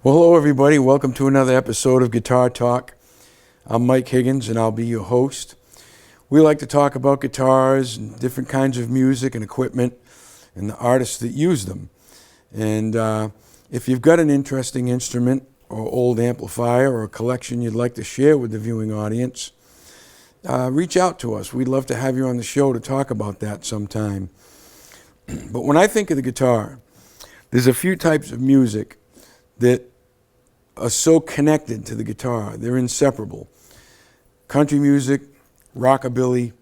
Well, hello everybody. Welcome to another episode of Guitar Talk. I'm Mike Higgins and I'll be your host. We like to talk about guitars and different kinds of music and equipment and the artists that use them. And if you've got an interesting instrument or old amplifier or a collection you'd like to share with the viewing audience, reach out to us. We'd love to have you on the show to talk about that sometime. But when I think of the guitar, there's a few types of music that are so connected to the guitar. They're inseparable. Country music, rockabilly,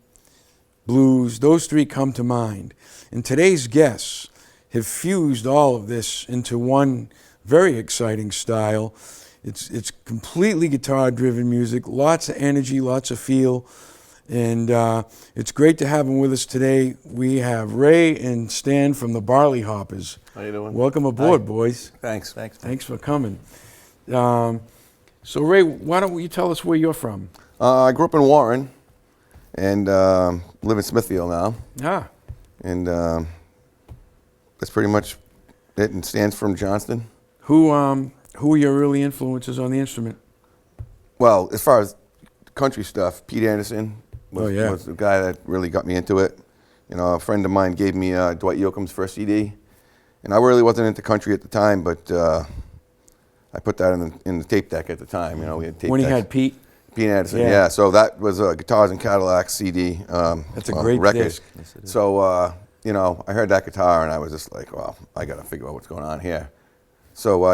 blues, those three come to mind. And today's guests have fused all of this into one very exciting style. It's completely guitar-driven music, lots of energy, lots of feel. And it's great to have them with us today. We have Ray and Stan from the Barley Hoppers. How you doing? Welcome aboard, Hi. boys. Thanks. Thanks for coming. So Ray, why don't you tell us where you're from? I grew up in Warren and live in Smithfield now. Ah, And that's pretty much it. And Stan's from Johnston. who are your early influences on the instrument? Well, as far as country stuff, Pete Anderson was, Oh, yeah. was the guy that really got me into it. You know, a friend of mine gave me Dwight Yoakam's first CD. And I really wasn't into country at the time, but I put that in the tape deck at the time. You know, we had tape When he decks. had Pete? Pete Anderson, Yeah. yeah. So that was Guitars and Cadillacs CD. That's a great record. disc. Yes, it is. So, you know, I heard that guitar and I was just like, well, I got to figure out what's going on here. So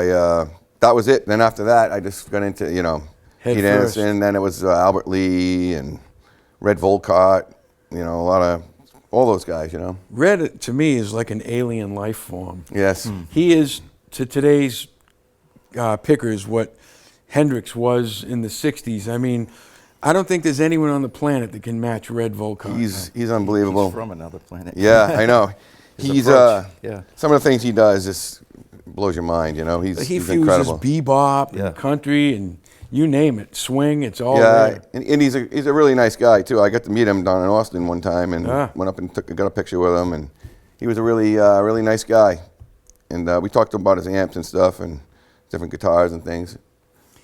that was it. Then after that, I just got into, you know, Head Pete first. Anderson. Then it was Albert Lee and Red Volcott, you know, a lot of, all those guys, you know. Red, to me, is like an alien life form. Yes. He is, to today's pickers, what Hendrix was in the 60s. I mean, I don't think there's anyone on the planet that can match Red Volcott. He's unbelievable. He's from another planet. Yeah, I know. His He's approach, yeah. some of the things he does just blows your mind, you know. He He's fuses incredible. bebop Yeah. and country and you name it, swing, it's all Yeah, there. and he's a really nice guy too. I got to meet him down in Austin one time and went up and got a picture with him, and he was a really nice guy. And we talked about his amps and stuff and different guitars and things.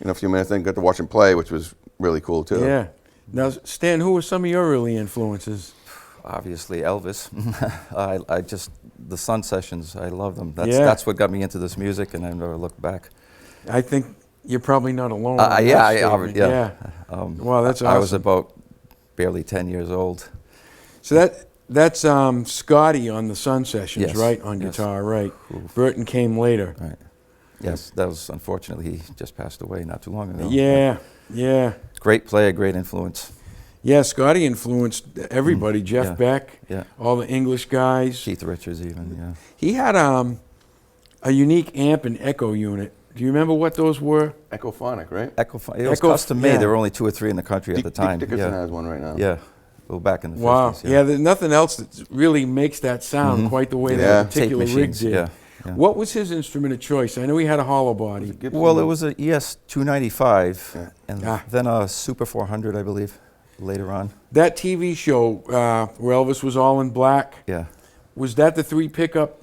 In a few minutes, then got to watch him play, which was really cool too. Yeah. Now, Stan, who were some of your early influences? Obviously, Elvis. I just, the Sun Sessions, I love them. Yeah. That's what got me into this music, and I never looked back. I think you're probably not alone. on that Yeah, statement. yeah. Wow, that's awesome. I was about barely 10 years old. So that's Scotty on the Sun Sessions, Yes, right? On yes. guitar, right. Oof. Burton came later. Right. Yes, that was, unfortunately, he just passed away not too long ago. Yeah. Great player, great influence. Yeah, Scotty influenced everybody. Jeff yeah, Beck, yeah. all the English guys. Keith Richards even, yeah. He had a unique amp and echo unit. Do you remember what those were? Echophonic, right? It was Echo- custom made. yeah. There were only 2 or 3 in the country at the time. Dick Dickerson yeah. has one right now. Yeah. Well, back in the Wow. 50s. Yeah, there's nothing else that really makes that sound quite the way Yeah. that Tape particular rig machines, did. yeah, yeah. What was his instrument of choice? I know he had a hollow body. Gibson. Well, it was a ES 295, Yeah. and then a Super 400, I believe, later on. That TV show where Elvis was all in black, Yeah. was that the 3 pickup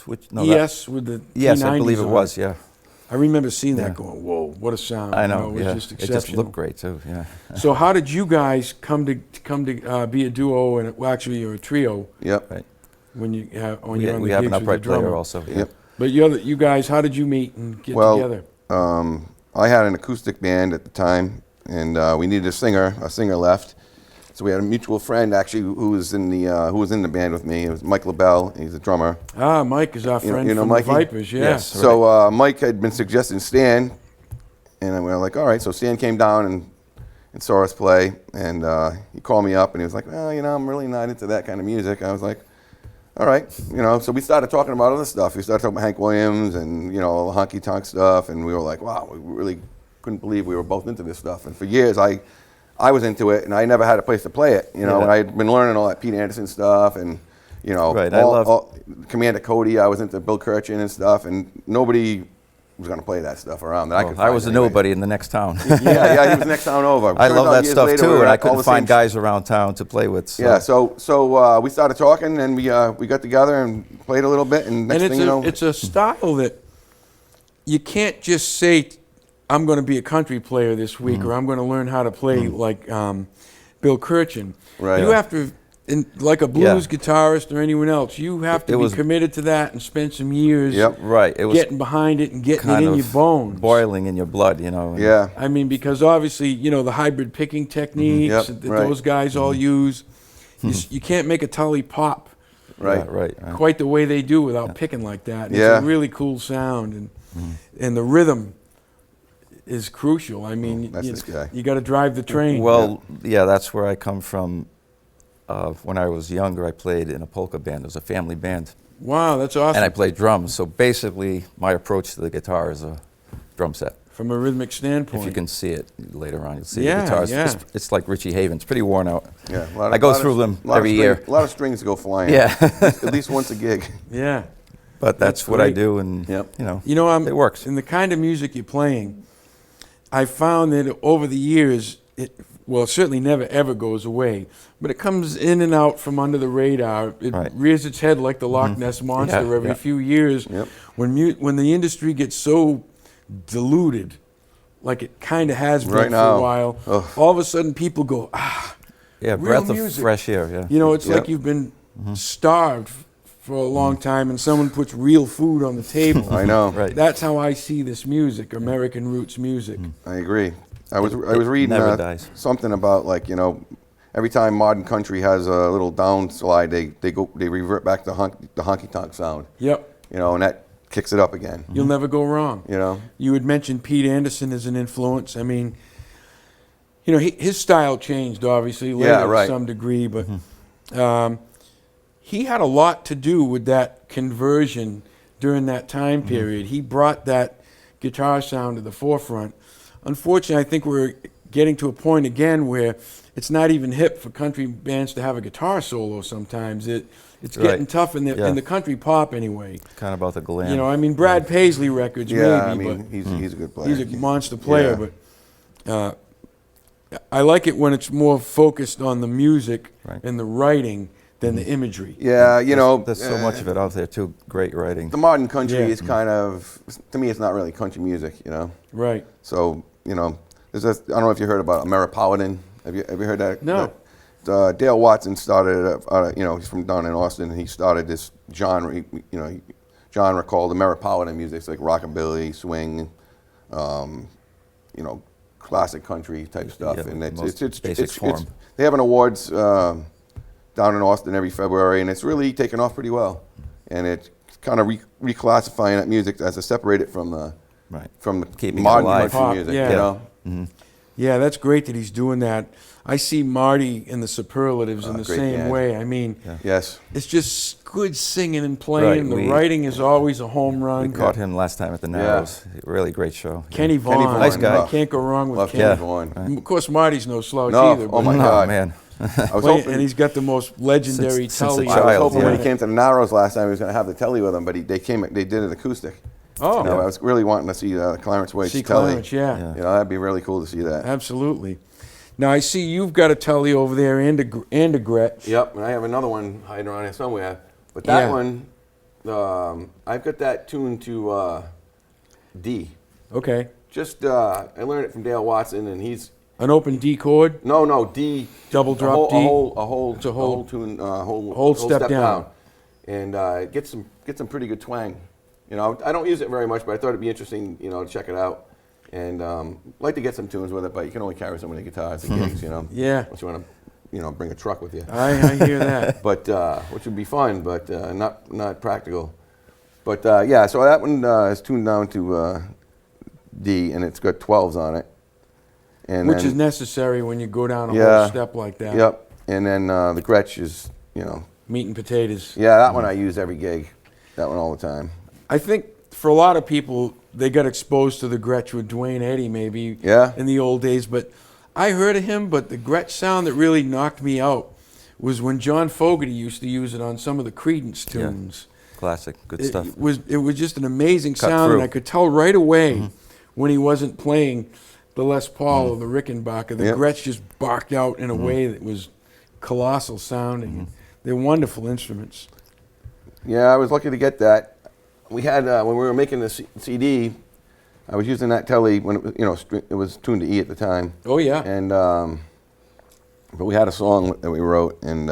Which, no, ES with the yes, P90s I believe it on was. Yeah. I remember seeing that Yeah. going, whoa, what a sound. I You know. it was Yeah. just It exceptional. just looked great too. Yeah. So how did you guys come to be a duo, and well, actually you're a trio Yep. Right. when you have when We, you're on we the have gigs an with the upright player drummer. also. Yeah. Yep. But you guys, how did you meet and get Well, together? I had an acoustic band at the time, and we needed a singer. A singer left, so we had a mutual friend actually who was in the band with me. It was Mike LaBelle. He's a drummer. Mike is our friend you know from Mikey? the Vipers, yeah. Yes. So Mike had been suggesting Stan, and we were like, all right. So Stan came down and saw us play, and he called me up, and he was like, well, you know, I'm really not into that kind of music. I was like, all right, you know. So we started talking about other stuff. We started talking about Hank Williams and, you know, all the honky tonk stuff, and we were like, wow, we really couldn't believe we were both into this stuff. And for years, I was into it, and I never had a place to play it, you know. Yeah. And I had been learning all that Pete Anderson stuff, and you know, Right, I love- Commander Cody. I was into Bill Kirchin and stuff, and nobody was going to play that stuff around that I could I find was a anyway. nobody in the next town. Yeah, he was next town over. I Turns love out that years stuff later, we too, were and I at all couldn't the find same- guys around town to play with. So. Yeah, so we started talking, and we got together and played a little bit, and next And thing you know, it's a style that you can't just say, I'm going to be a country player this week, or I'm going to learn how to play like Bill Kirchen. Right. You have to, like a blues guitarist or anyone else, you have to It be was- committed to that and spend some years Yep. Right. It was getting behind it and getting it kind in of your bones. boiling in your blood, you know. and- Yeah. I mean, because obviously, you know, the hybrid picking techniques Yep, that right. those guys all use, you can't make a Tully pop Right. Yeah, right. quite the way they do without picking like that. And Yeah. It's a really cool sound, and the rhythm is crucial. I mean, that's this guy. you got to drive the train. Well, yeah, that's where I come from. When I was younger, I played in a polka band. It was a family band. Wow, that's awesome. And I played drums. So basically, my approach to the guitar is a drum set. From a rhythmic standpoint. If you can see it later on, you'll see Yeah, the guitars. yeah. It's like Richie Havens, pretty worn out. Yeah. I go through them every year. A lot of strings go flying. Yeah. At least once a gig. Yeah. But That's that's what I great. do, and Yep. You know, it works. in the kind of music you're playing, I found that over the years, well, it certainly never ever goes away, but it comes in and out from under the radar. It Right. rears its head like the Loch Ness Monster Yeah, every yeah. few years. Yep. When the industry gets so diluted, like it kind of has been Right for now. a while, Ugh. all of a sudden people go, ah, Yeah, real breath of music. fresh air. Yeah. you know, it's Yep. like you've been starved for a long time and someone puts real food on the table. I know. Right. That's how I see this music, American roots music. I agree. I was reading never dies. something about, like, you know, every time modern country has a little downslide, they revert back to the honky tonk sound. Yep, You know, and that kicks it up again. you'll never go wrong. You know. You had mentioned Pete Anderson as an influence. I mean, you know, his style changed obviously later Yeah, right. to some degree, but he had a lot to do with that conversion during that time period. He brought that guitar sound to the forefront. Unfortunately, I think we're getting to a point again where it's not even hip for country bands to have a guitar solo sometimes. It's Right. getting tough in Yeah. the country pop anyway. Kind of about the glam. You know, I mean, Brad Paisley records Yeah, maybe, I mean, he's a good but player. he's a monster player. Yeah. But I like it when it's more focused on the music Right. and the writing than the imagery. Yeah, you know, There's so much of it out there too. Great writing. the modern country Yeah. is kind of, to me, it's not really country music. You know. Right. So, you know, I don't know if you heard about Ameripolitan. Have you heard that? No. Dale Watson started, you know, he's from down in Austin, and he started this genre, genre called Ameripolitan music. It's like rockabilly, swing, you know, classic country type stuff. Yeah, And most basic form. they have an awards down in Austin every February, and it's really taken off pretty well. And it's kind of reclassifying that music as to separate it from the Right. from the Keeping it modern alive. country Pop, music. yeah. You know. Yeah, that's great that he's doing that. I see Marty in the Superlatives in the great same band. way. I mean, Yes. it's just good singing and playing. Right, The writing is always a home We run. caught him last time at the Narrows. Really great show. Kenny Vaughn. Vaughn, Nice guy. I can't go wrong with Love Kenny. Kenny Yeah. Vaughn. Of course, Marty's no slouch No, either. oh but- my Oh, God. man. I was Well, hoping, and he's got the most legendary Since a telly. I was child, hoping when yeah. he came to the Narrows last time he was going to have the telly with him, but they did it acoustic. Oh, You know, I was really wanting to see Clarence Wade's see telly. Clarence, yeah. Yeah. You know, that'd be really cool to see that. Absolutely. Now I see you've got a telly over there and a Gretsch. Yep, and I have another one hiding around here somewhere. But that Yeah. one, I've got that tuned to D. Okay. Just I learned it from Dale Watson, and he's An open D chord. no D, Double a drop whole, D? a whole, It's a a whole- whole tune, whole whole step down. and it gets some pretty good twang. You know, I don't use it very much, but I thought it'd be interesting, you know, to check it out. And like to get some tunes with it, but you can only carry so many guitars and gigs, you know. Yeah. Unless you want to, you know, bring a truck with you. I hear that. But which would be fun, but not practical. But yeah, so that one is tuned down to D, and it's got 12s on it. And Which then, is necessary when you go down a Yeah. whole step like that. Yep. And then the Gretsch is, you know, Meat and potatoes. yeah, that one I use every gig. That one all the time. I think for a lot of people, they got exposed to the Gretsch with Dwayne Eddy maybe Yeah. in the old days. But I heard of him, but the Gretsch sound that really knocked me out was when John Fogerty used to use it on some of the Creedence Yeah. tunes. Classic. Good stuff. It was just an amazing Cut sound, through. and I could tell right away when he wasn't playing the Les Paul or the Rickenbacker. The Yep. Gretsch just barked out in a way that was colossal sounding. They're wonderful instruments. Yeah, I was lucky to get that. We had when we were making the CD, I was using that telly when it was, it was tuned to E at the time. Oh, yeah. And but we had a song that we wrote, and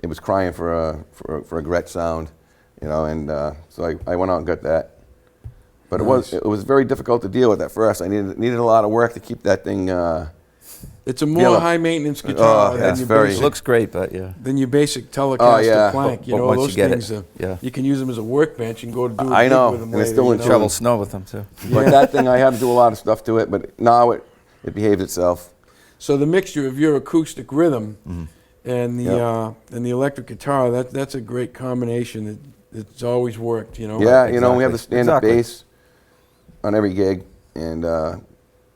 it was crying for a Gretsch sound, and so I went out and got that. But Nice. it was very difficult to deal with at first. I needed a lot of work to keep that thing. It's a more Yeah. high maintenance guitar that's than, very- It basic, looks great, but yeah. than your basic Telecaster yeah. plank. But once Those you get it, things, yeah. you can use them as a workbench and go to do a I gig know, with them and it's later, still in you know? trouble. Shovel snow with them too. But that thing, I had to do a lot of stuff to it. But now it behaves itself. So the mixture of your acoustic rhythm and the Yep. and the electric guitar, that's a great combination. It's always worked, Yeah, we Exactly. have the stand-up Exactly. bass on every gig, and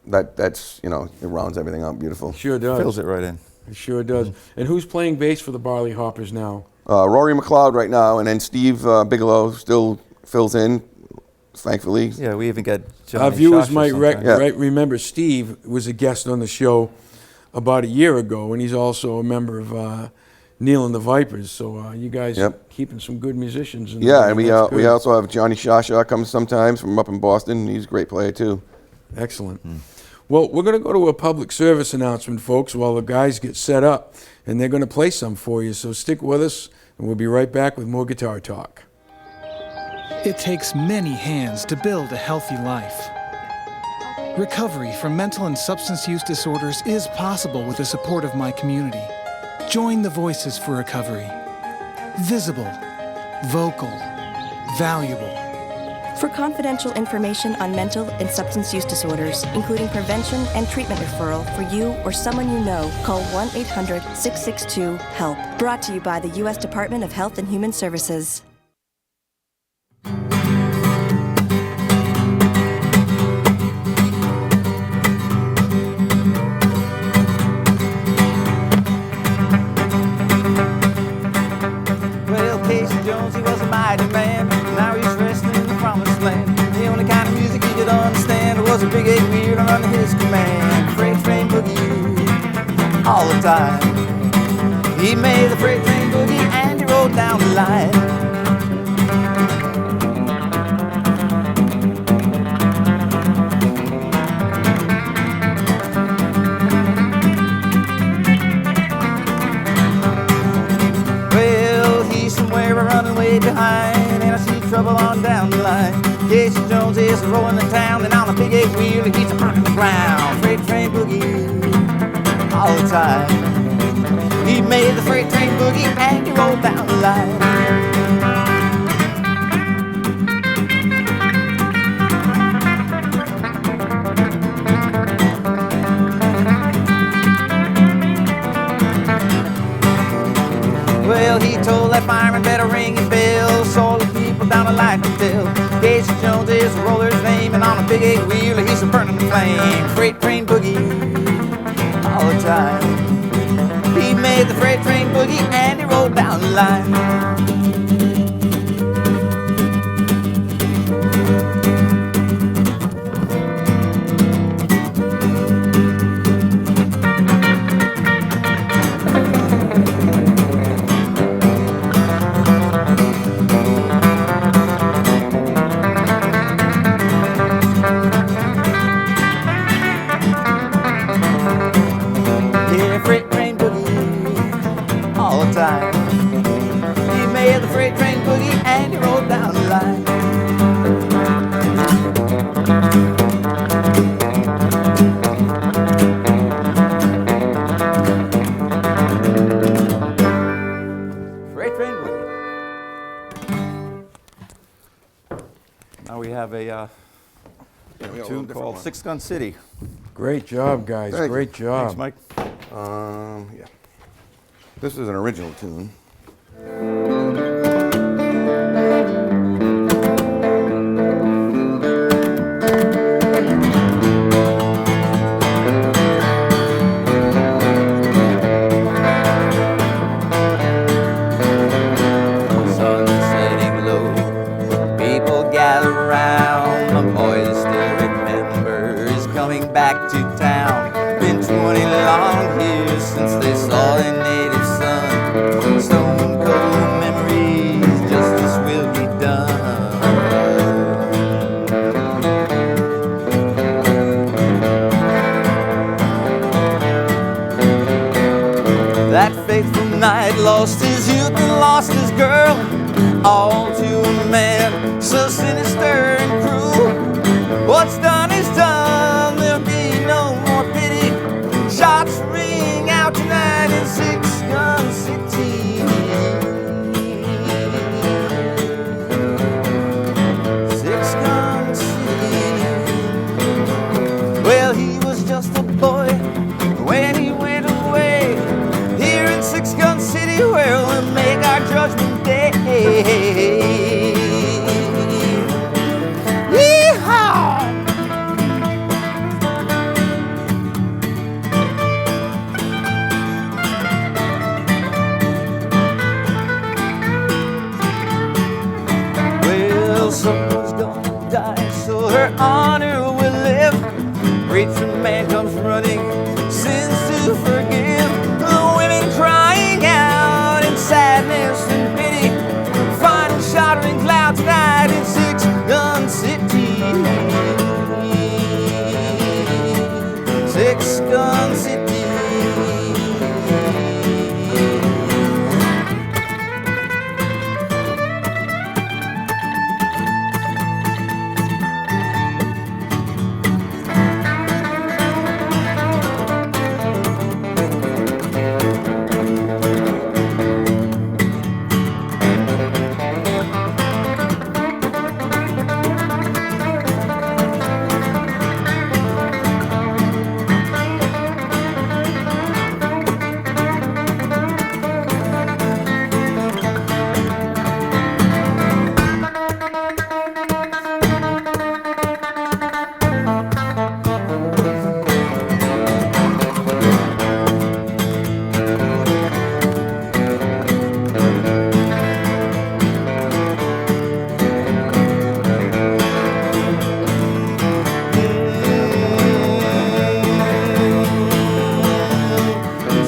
that's it rounds everything out beautiful. Sure does. Fills it right in. It sure does. And who's playing bass for the Barley Hoppers now? Rory McLeod right now, and then Steve Bigelow still fills in, thankfully. Yeah, we even got Johnny Our viewers Shasha might sometimes. Yeah. remember Steve was a guest on the show about a year ago, and he's also a member of Neil and the Vipers. So you guys Yep. keeping some good musicians. In the Yeah, band. and we That's we good. also have Johnny Shasha comes sometimes from up in Boston. He's a great player too. Excellent. Well, we're going to go to a public service announcement, folks, while the guys get set up, and they're going to play some for you. So stick with us, and we'll be right back with more Guitar Talk. It takes many hands to build a healthy life. Recovery from mental and substance use disorders is possible with the support of my community. Join the Voices for Recovery. Visible, vocal, valuable. For confidential information on mental and substance use disorders, including prevention and treatment referral for you or someone you know, call 1-800-662-HELP. Brought to you by the U.S. Department of Health and Human Services. Well, Casey Jones, he was a mighty man. Now he's resting in the promised land. The only kind of music he could understand was a big 8-wheel under his command. Freight train boogie all the time. He made the freight train boogie and he rode down the line. Well, he's somewhere running way behind, and I see trouble on down the line. Casey Jones is rolling the town, and on a big 8-wheel, he's a burning the ground. Freight train boogie all the time. He made the freight train boogie, and he rolled down the line. Well, he told that fireman better ring his bell, so all the people down the line could tell. Casey Jones is a roller's name, and on a big 8-wheel, he's a burning flame. Freight train boogie all the time. He made the freight train boogie, and he rolled down the line. Yeah, freight train boogie all the time. He made the freight train boogie and he rolled down the line. Freight train boogie. Now we have a tune called Six Gun City. Great job, guys. Thank you. Great job. Thanks, Mike. Yeah. This is an original tune. Sun setting low, people gather round. The boy that still remembers coming back to town. Been 20 long years since they saw their native son. So so sinister and cruel. What's done is done, there'll be no more pity. Shots ring out tonight in Six Gun City. Six Gun City. Well, he was just a boy when he went away. Here in Six Gun City, where we'll make our judgment day. Yeehaw! Well, someone's gonna die, so her honor will live. Preacher man comes running, sins to forgive. The women crying out in sadness and pity. Final shattering cloud tonight in Six Gun City. Six Gun City.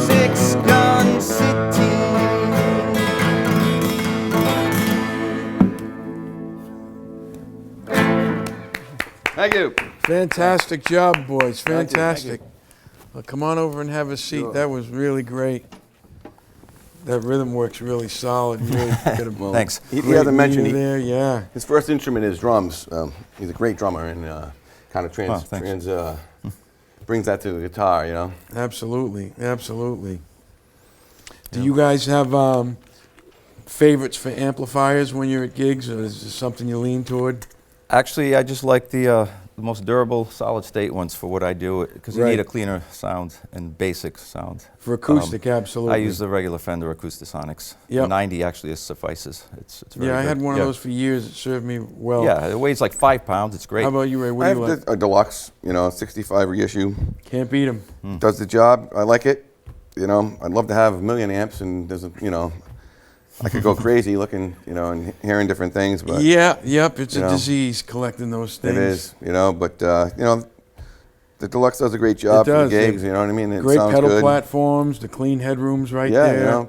Six Gun City. Thank you. Fantastic job, boys. Thank you, thank Fantastic. Well, come on over and have a seat. Sure. That was really great. That rhythm works really solid. Really get a Thanks. He great hasn't mentioned meter there. Yeah. his first instrument is drums. He's a great drummer and kind of thanks. brings that to the guitar, you know. Absolutely. Absolutely. Do you guys have favorites for amplifiers when you're at gigs, or is this something you lean toward? Actually, I just like the most durable, solid-state ones for what I do, because you Right. need a cleaner sound and basic sound. For acoustic, absolutely. I use the regular Fender Acoustasonics. Yep. The 90 actually suffices. It's very Yeah, I good. had one Yeah. of those for years. It served me well. Yeah, it weighs like 5 pounds. It's great. How about you, Ray? What I do you have like? a deluxe, 65 reissue. Can't beat them. Does the job. I like it. I'd love to have a million amps and I could go crazy looking, and hearing different things, but Yeah, yep. It's you a know, disease collecting those things. it is, but the deluxe does a great job for the does. gigs, you know what I mean? It Great sounds pedal good. platforms, the clean headrooms right Yeah, there.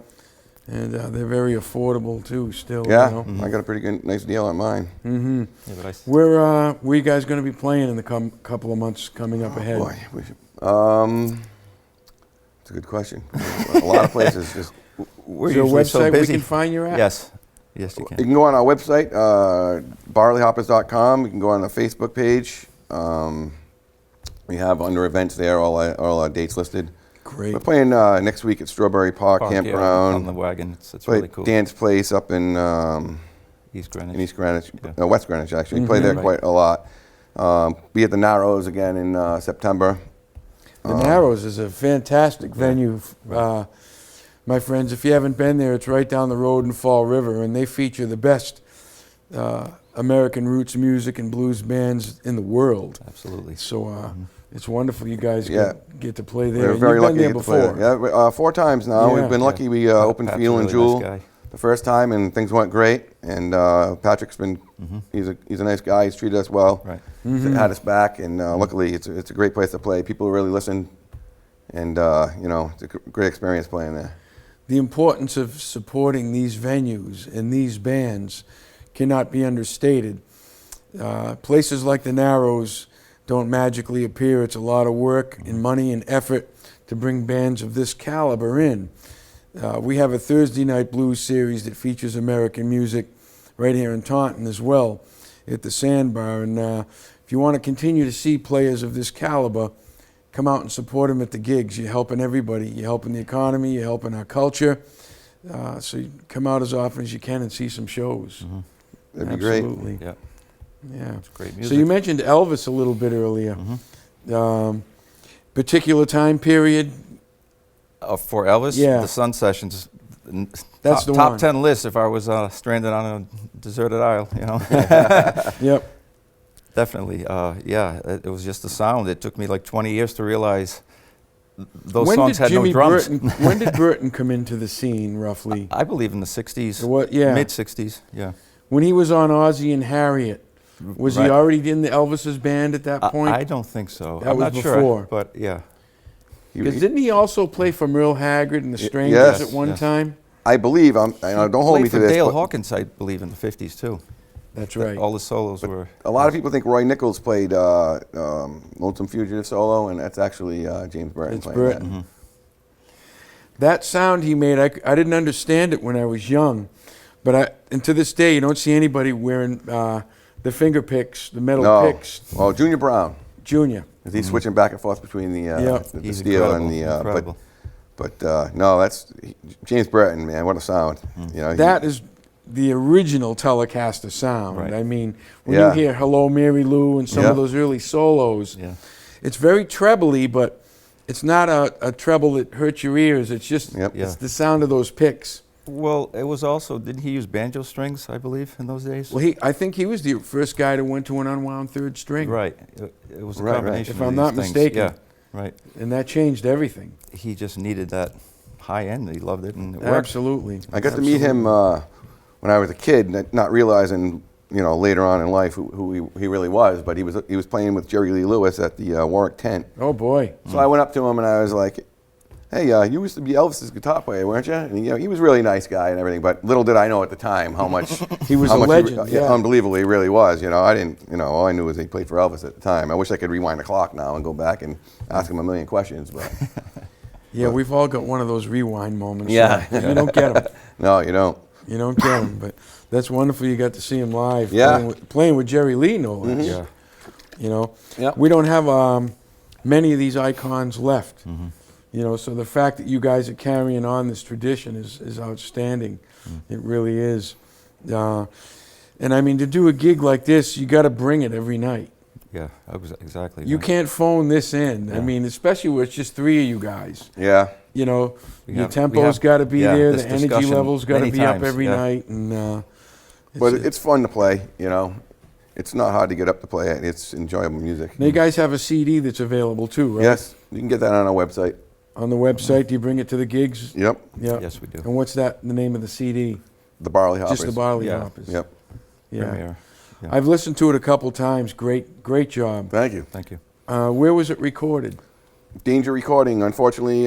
And they're very affordable too. Still, Yeah, I got a pretty good, nice deal on mine. Mm-hmm. Yeah, but Where you guys going to be playing in the couple of months coming up ahead? Boy, it's a good question. A lot of places. Just we're Is there a usually so website we busy. can find you at? Yes. Yes, you you can. can go on our website, barleyhoppers.com. You can go on the Facebook page. We have under events there all our dates listed. Great. We're playing next week at Strawberry Park, Park, yeah, Campground. on the wagon. It's Play really cool. Dan's Place up in East Greenwich. East Greenwich, Yeah. West Greenwich actually. Play there Right. quite a lot. Be at the Narrows again in September. The Narrows is a fantastic venue. My friends, if you haven't been there, it's right down the road in Fall River, and they feature the best American roots music and blues bands in the world. Absolutely. So it's wonderful you guys Yeah. get to play there. We're And very you've lucky been there to get to play before. there. Yeah, 4 times now. Yeah. We've been lucky. We opened Pat's for Yule a and really Jewel nice guy. the first time, and things went great. And Patrick's been he's a nice guy. He's treated us well. Right. He's had us back, and luckily it's a great place to play. People really listen, and it's a great experience playing there. The importance of supporting these venues and these bands cannot be understated. Places like the Narrows don't magically appear. It's a lot of work and money and effort to bring bands of this caliber in. We have a Thursday night blues series that features American music right here in Taunton as well. at the Sandbar. And if you want to continue to see players of this caliber, come out and support them at the gigs. You're helping everybody. You're helping the economy. You're helping our culture. So you come out as often as you can and see some shows. That'd be great. Absolutely. Yeah. Yeah. It's great music. So you mentioned Elvis a little bit earlier. Particular time period? For Elvis, Yeah. the Sun Sessions. That's the top one. 10 list if I was stranded on a deserted isle, you know. Yep. Definitely, yeah. It was just the sound. It took me like 20 years to realize those When songs did had Jimmy no drums. Burton, when did Burton come into the scene, roughly? I believe in the 60s, What? Yeah. mid 60s, yeah. When he was on Ozzy and Harriet, was he Right. already in the Elvis's band at that point? I don't think so. That I'm was not before. sure, but yeah. Because didn't he also play for Merle Haggard and the Strangers yes, at one yes. time? I believe, don't hold me Played to for this, Dale but Hawkins, I believe, in the 50s too. That's right. All the solos were. a lot of people think Roy Nichols played Lonesome Fugitive solo, and that's actually James Burton It's playing Burton. that. That sound he made, I didn't understand it when I was young, but and to this day, you don't see anybody wearing the finger picks, the metal No, picks. well, Junior Brown, Junior. is he switching back and forth between the, Yeah. the He's steel and incredible, the, incredible. but no, that's James Burton, man, what a sound. You know, That is the original Telecaster sound. Right. I mean, when Yeah. you hear Hello Mary Lou and some Yeah. of those early solos, Yeah. it's very trebly, but it's not a treble that hurts your ears. It's just Yep. it's Yeah. the sound of those picks. Well, it was also, didn't he use banjo strings, I believe, in those days? Well, I think he was the first guy to went to an unwound third string. Right. It was a Right, right. combination If of I'm these not things. mistaken. Yeah, right. And that changed everything. He just needed that high end. He loved it, and it worked. Absolutely. I got to meet him when I was a kid, not realizing, you know, later on in life who he really was. But he was playing with Jerry Lee Lewis at the Warwick Tent. Oh boy. So I went up to him and I was like, "Hey, you used to be Elvis's guitar player, weren't you?" And you know, he was a really nice guy and everything. But little did I know at the time how much He was how a much legend, yeah. unbelievable he really was. You know, I didn't. You know, all I knew was he played for Elvis at the time. I wish I could rewind the clock now and go back and ask him a million questions, but Yeah, we've all got one of those rewind moments. Yeah. You don't get them. no, you don't. You don't get them. But that's wonderful you got to see him live. Yeah. Playing with Jerry Lee, no less. Yeah. You know, Yep. we don't have many of these icons left. You know, so the fact that you guys are carrying on this tradition is outstanding. It really is. And I mean, to do a gig like this, you got to bring it every night. Yeah, exactly. You right. can't phone this in. I Yeah. mean, especially where it's just three of you guys. Yeah. You know, We your have- tempo's we got to be yeah, there. this The energy discussion level's got to many be up times, every yeah. night. And But it's fun to play. You know, it's not hard to get up to play it. It's enjoyable music. now you guys have a CD that's available too, right? Yes, you can get that on our website. On the website, do you bring it to the gigs? Yep. Yep. Yes, we do. And what's that? The name of the CD? The Barley Hoppers. Just the Barley Yeah. Hoppers. Yep. Yeah. Premiere. Yeah. I've listened to it a couple times. Great job. Thank you. Thank you. Where was it recorded? Danger Recording. Unfortunately,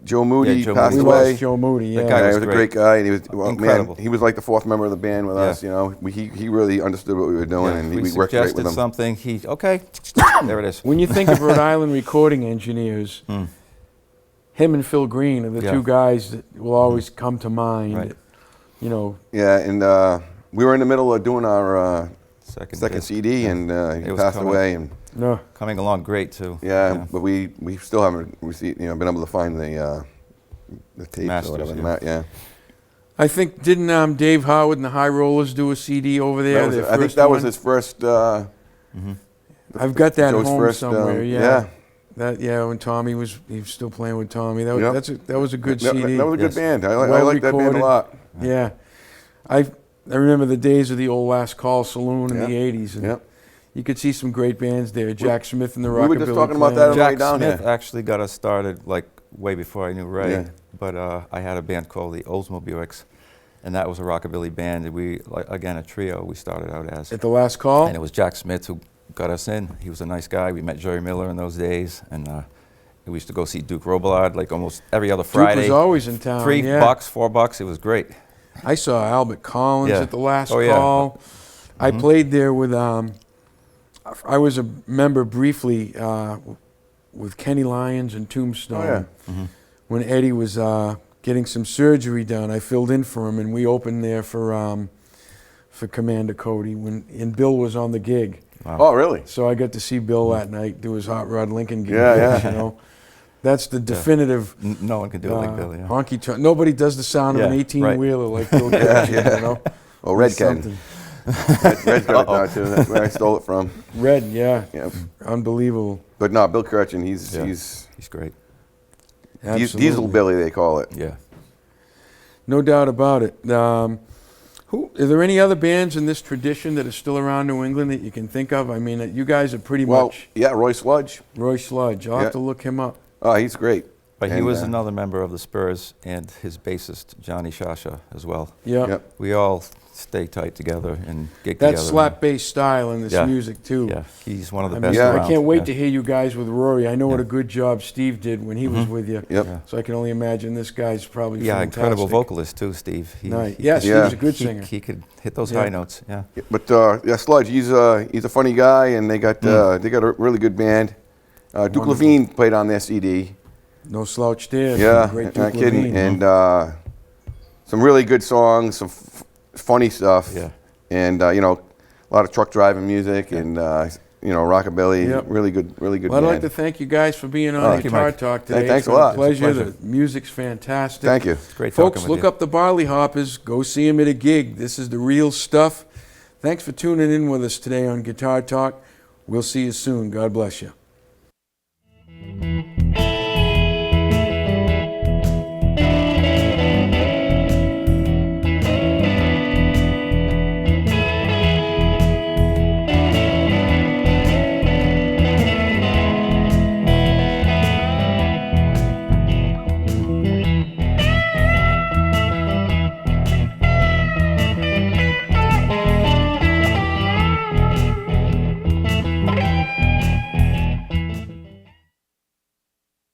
Joe Moody Yeah, Joe passed We Moody. away. lost Joe Moody. That Yeah. guy Yeah, was he was a great. great guy, and he was well, Incredible. man. He was like the fourth member of the band with Yeah. us. You know, he really understood what we were doing, Yeah, and we we worked great with suggested him. something. Okay, there it is. When you think of Rhode Island recording engineers, him and Phil Green are the Yeah. two guys that will always come to mind. Right. You know, Yeah, and we were in the middle of doing our Second second disc. CD, and he It was passed coming. away. And no. Coming along great too. yeah, but we still haven't received, been able to find the tapes Masters, or whatever. yeah. Yeah. I think didn't Dave Howard and the High Rollers do a CD over there? That was, their I think first that was one? his first. I've got that Joe's home first, somewhere. yeah. When Tommy was still playing with Tommy. That was Yep. that was a good That, CD. that was a good Yes. band. I Well like that band a recorded. lot. Yeah, I remember the days of the old Last Call Saloon in Yeah. the '80s, and Yep. you could see some great bands there. Jack Smith and the we Rockabilly were just talking about that Clan. Right Jack down Smith here. actually got us started like way before I knew Ray. Yeah. But I had a band called the Oldsmobiles, and that was a rockabilly band. And we, like, again, a trio. We started out as, At the Last Call. and it was Jack Smith who got us in. He was a nice guy. We met Jerry Miller in those days, and we used to go see Duke Robillard like almost every other Friday. Duke was always in town. $3, yeah. $4. It was great. I saw Albert Collins Yeah. at the Last Oh, yeah. Call. I played there with. I was a member briefly with Kenny Lyons and Tombstone. Oh, yeah. When Eddie was getting some surgery done, I filled in for him, and we opened there for for Commander Cody and Bill was on the gig. Oh, really? So I got to see Bill that night do his Hot Rod Lincoln gig. Yeah. You know, that's the definitive. No one can do it like Bill, yeah. Honky tonk. Nobody does the sound of an Yeah, 18-wheeler like Bill Critchin, you know. Well, Red That's can. something. Red's got it down too. That's where I stole it from. Red, yeah. Yep. Unbelievable. But no, Bill Critchin, he's He's great. Absolutely. Diesel Billy, they call it. Yeah. No doubt about it. Are there any other bands in this tradition that are still around New England that you can think of? I mean, you guys are pretty Well, much yeah, Roy Sludge. Roy Sludge. I'll Yeah. have to look him up. Oh, he's great. But he And, was another member of the Spurs and his bassist, Johnny Shasha, as well. Yeah. Yep. We all stay tight together and gig That together. slap bass style in this Yeah. music, too. Yeah, he's one of the I best mean, Yeah. around. I can't wait Yeah. to hear you guys with Rory. I know what Yeah. a good job Steve did when he was with you. Yep. Yeah. So I can only imagine this guy's probably Yeah, fantastic. incredible vocalist too, Steve. Nice. He Yeah, could- Steve's a good he- singer. He could hit those Yeah. high notes. Yeah. But yeah, Sludge, he's a funny guy, and they got a really good band. Duke Levine played on their CD. No slouch there. Yeah, Great not Duke kidding. Levine. And some really good songs, some funny stuff. Yeah. And a lot of truck driving music and rockabilly. Yep. Really good Well, I'd band. like to thank you guys for being on Thank you, Guitar Mike. Talk today. Thanks It's a been lot. It's a pleasure. pleasure. The music's fantastic. Thank you. Great Folks, talking with look you. up the Barley Hoppers. Go see them at a gig. This is the real stuff. Thanks for tuning in with us today on Guitar Talk. We'll see you soon. God bless you.